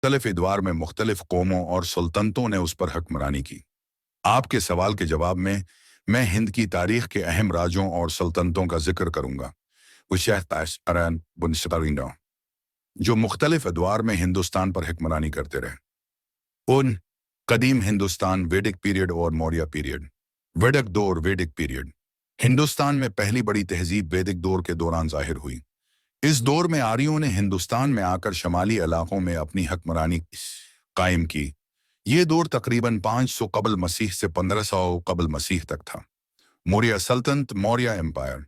मुख्तलिफ इदवार में मुख्तलिफ कौमों और सुल्तनतों ने उस पर हुक्मरानी की। आपके सवाल के जवाब में मैं हिंद की तारीख के अहम राजों और सल्तनतों का जिक्र करूंगा जो मुख्तलिफ अदवार में हिंदुस्तान पर हुक्मरानी करते रहे। उन कदीम हिंदुस्तान वैदिक पीरियड और मौर्य पीरियड। वैदिक दौर वैदिक पीरियड हिंदुस्तान में पहली बड़ी तहजीब वैदिक दौर के दौरान जाहिर हुई। इस दौर में आर्यों ने हिंदुस्तान में आकर शमाली इलाकों में अपनी हुक्मरानी कायम की। ये दौर तकरीबन 500 कबल मसीह से 1500 कबल मसीह तक था। मौर्य सल्तनत मौर्य एम्पायर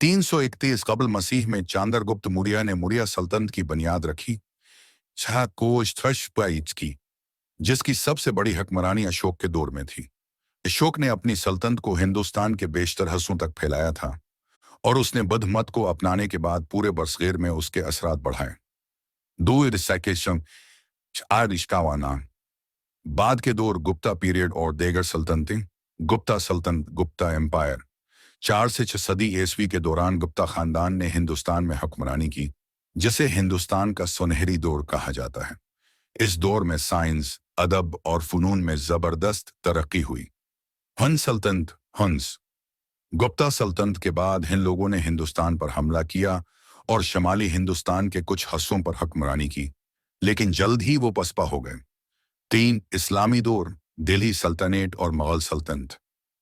331 कबल मसीह में चंद्रगुप्त मौर्य ने मौर्य सल्तनत की बुनियाद रखी की, जिसकी सबसे बड़ी हुक्मरानी अशोक के दौर में थी। अशोक ने अपनी सल्तनत को हिंदुस्तान के बेशतर हिस्सों तक फैलाया था और उसने बुद्ध मत को अपनाने के बाद पूरे बरसगीर में उसके असरात बढ़ाए। बाद के दौर गुप्ता पीरियड और देगर सल्तनतें। गुप्ता सल्तनत गुप्ता एम्पायर 4 से 6 सदी ईस्वी के दौरान गुप्ता खानदान ने हिंदुस्तान में हुक्मरानी की, जिसे हिंदुस्तान का सुनहरी दौर कहा जाता है। इस दौर में साइंस, अदब और फनून में जबरदस्त तरक्की हुई। हंस सल्तनत हंस गुप्ता सल्तनत के बाद हिंद लोगों ने हिंदुस्तान पर हमला किया और शमाली हिंदुस्तान के कुछ हिस्सों पर हुक्मरानी की, लेकिन जल्द ही वो पसपा हो गए। 3 इस्लामी दौर दिल्ली सल्तनत और मुगल सल्तनत।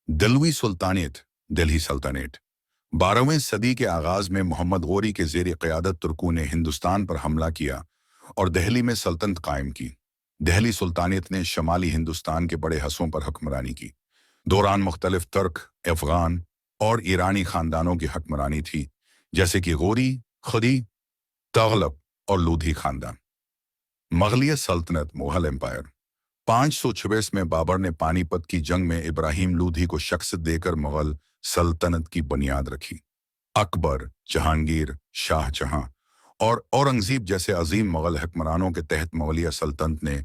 दिल्वी सुल्तानियत दिल्ली सल्तनत 12वीं सदी के आगाज में मोहम्मद गौरी के ज़ेर क़यादत तुर्कों ने हिंदुस्तान पर हमला किया और दिल्ली में सल्तनत कायम की। दिल्ली सुल्तानियत ने शमाली हिंदुस्तान के बड़े हिस्सों पर हुक्मरानी की। दौरान मुख्तलिफ तुर्क, अफगान और ईरानी खानदानों की हुक्मरानी थी, जैसे कि गौरी, खुदी, तगलब और लूधी खानदान। मुगलिया सल्तनत मुगल एम्पायर 526 में बाबर ने पानीपत की जंग में इब्राहिम लूधी को शख्सियत देकर मुगल सल्तनत की बुनियाद रखी। अकबर, जहांगीर, शाहजहां और औरंगजेब जैसे अजीम मुगल हुक्मरानों के तहत मुगलिया सल्तनत ने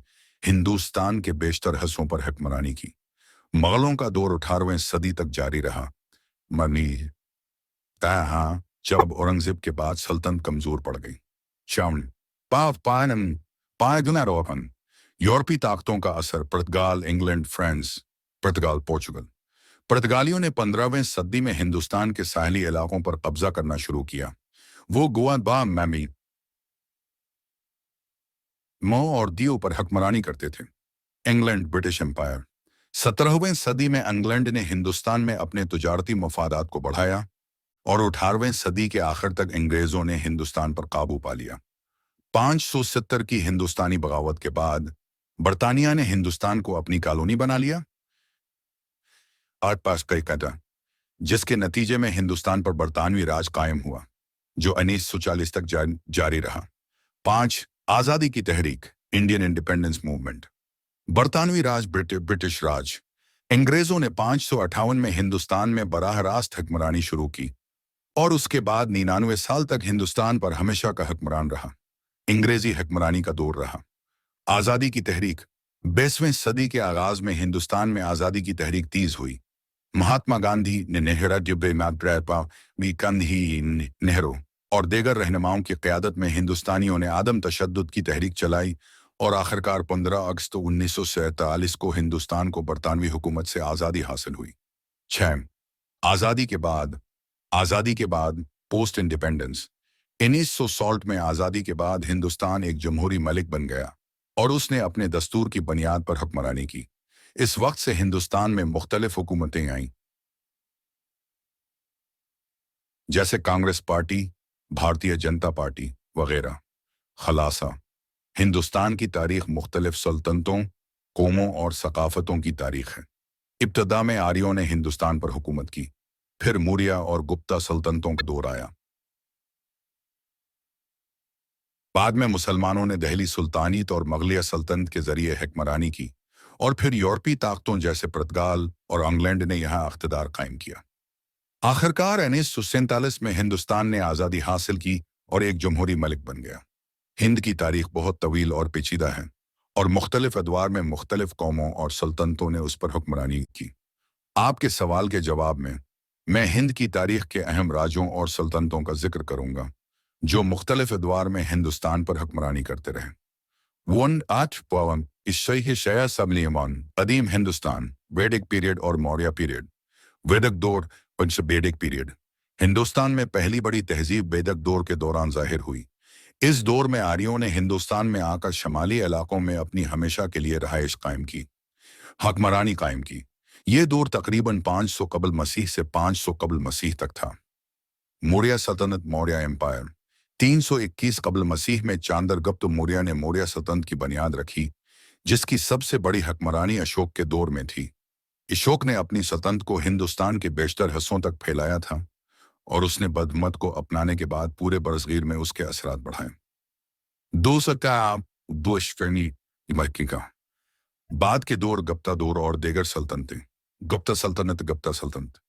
हिंदुस्तान के बेशतर हिस्सों पर हुक्मरानी की। मुगलों का दौर 18वीं सदी तक जारी रहा। मनी जब औरंगजेब के बाद सल्तनत कमजोर पड़ गई। यूरोपी ताकतों का असर। पुर्तगाल, इंग्लैंड, फ्रांस, पुर्तगाल, पोर्चुगल। पुर्तगालियों ने 15वीं सदी में हिंदुस्तान के साहली इलाकों पर कब्जा करना शुरू किया। वो गोवा, मैमी, मो और दीव पर हुक्मरानी करते थे। इंग्लैंड ब्रिटिश एम्पायर 17वीं सदी में इंग्लैंड ने हिंदुस्तान में अपने तजारती मफादात को बढ़ाया और 18वीं सदी के आखिर तक अंग्रेजों ने हिंदुस्तान पर काबू पा लिया। 570 की हिंदुस्तानी बगावत के बाद बरतानिया ने हिंदुस्तान को अपनी कॉलोनी बना लिया। आठ पास कई कदा, जिसके नतीजे में हिंदुस्तान पर बरतानवी राज कायम हुआ, जो 1940 तक जारी रहा। 5 आज़ादी की तहरीक इंडियन इंडिपेंडेंस मूवमेंट। बरतानवी राज ब्रिटिश राज। अंग्रेजों ने 558 में हिंदुस्तान में बराह रास्त हुक्मरानी शुरू की और उसके बाद 99 साल तक हिंदुस्तान पर हमेशा का हुक्मरान रहा। अंग्रेजी हुक्मरानी का दौर रहा। आज़ादी की तहरीक 20वीं सदी के आगाज में हिंदुस्तान में आज़ादी की तहरीक तेज हुई। महात्मा गांधी ने नेहरू और देगर रहनुमाओं की क़यादत में हिंदुस्तानियों ने आदम तशद्दुद की तहरीक चलाई और आखिरकार 15 अगस्त 1947 को हिंदुस्तान को बरतानवी हुकूमत से आज़ादी हासिल हुई। 6 आज़ादी के बाद पोस्ट इंडिपेंडेंस 1960 में आज़ादी के बाद हिंदुस्तान एक जमहूरी मलिक बन गया और उसने अपने दस्तूर की बुनियाद पर हुक्मरानी की। इस वक्त से हिंदुस्तान में मुख्तलिफ हुकूमतें आईं, जैसे कांग्रेस पार्टी, भारतीय जनता पार्टी वगैरह। खलासा हिंदुस्तान की तारीख मुख्तलिफ सल्तनतों, कौमों और सकाफतों की तारीख है। इब्तदा में आर्यों ने हिंदुस्तान पर हुकूमत की, फिर मौर्य और गुप्ता सल्तनतों का दौर आया। बाद में मुसलमानों ने दिल्ली सुल्तानियत और मुगलिया सल्तनत के जरिए हुक्मरानी की और फिर यूरोपी ताकतों जैसे पुर्तगाल और इंग्लैंड ने यहाँ इख्तिदार कायम किया। आखिरकार 1947 में हिंदुस्तान ने आज़ादी हासिल की और एक जमहूरी मलिक बन गया। हिंद की तारीख बहुत तवील और पेचीदा है और मुख्तलिफ अदवार में मुख्तलिफ कौमों और सल्तनतों ने उस पर हुक्मरानी की। आपके सवाल के जवाब में मैं हिंद की तारीख के अहम राजों और सल्तनतों का जिक्र करूंगा, जो मुख्तलिफ अदवार में हिंदुस्तान पर हुक्मरानी करते रहे। वन आठ पवन ईशय शया सबलियमन कदीम हिंदुस्तान वैदिक पीरियड और मौर्य पीरियड। वैदिक दौर पंच वैदिक पीरियड हिंदुस्तान में पहली बड़ी तहजीब वैदिक दौर के दौरान जाहिर हुई। इस दौर में आर्यों ने हिंदुस्तान में आकर शमाली इलाकों में अपनी हमेशा के लिए रहाइश कायम की, हकमरानी कायम की। ये दौर तकरीबन 500 कबल मसीह से 500 कबल मसीह तक था। मौर्य सल्तनत मौर्य एम्पायर 321 कबल मसीह में चंद्रगुप्त मौर्य ने मौर्य सल्तनत की बुनियाद रखी, जिसकी सबसे बड़ी हकमरानी अशोक के दौर में थी। अशोक ने अपनी सल्तनत को हिंदुस्तान के बेशतर हिस्सों तक फैलाया था और उसने बौद्ध मत को अपनाने के बाद पूरे बरसगीर में उसके असरात बढ़ाए। दूसरा का दुष्कर्णी का बाद के दौर गुप्ता दौर और देगर सल्तनतें। गुप्ता सल्तनत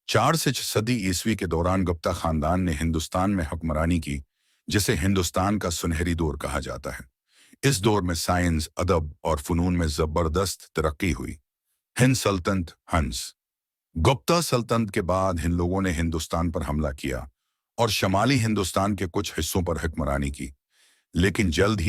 4 से 6 सदी ईस्वी के दौरान गुप्ता खानदान ने हिंदुस्तान में हुक्मरानी की, जिसे हिंदुस्तान का सुनहरी दौर कहा जाता है। इस दौर में साइंस, अदब और फनून में जबरदस्त तरक्की हुई। हिंद सल्तनत हंस गुप्ता सल्तनत के बाद हिंद लोगों ने हिंदुस्तान पर हमला किया और शमाली हिंदुस्तान के कुछ हिस्सों पर हुक्मरानी की, लेकिन जल्द ही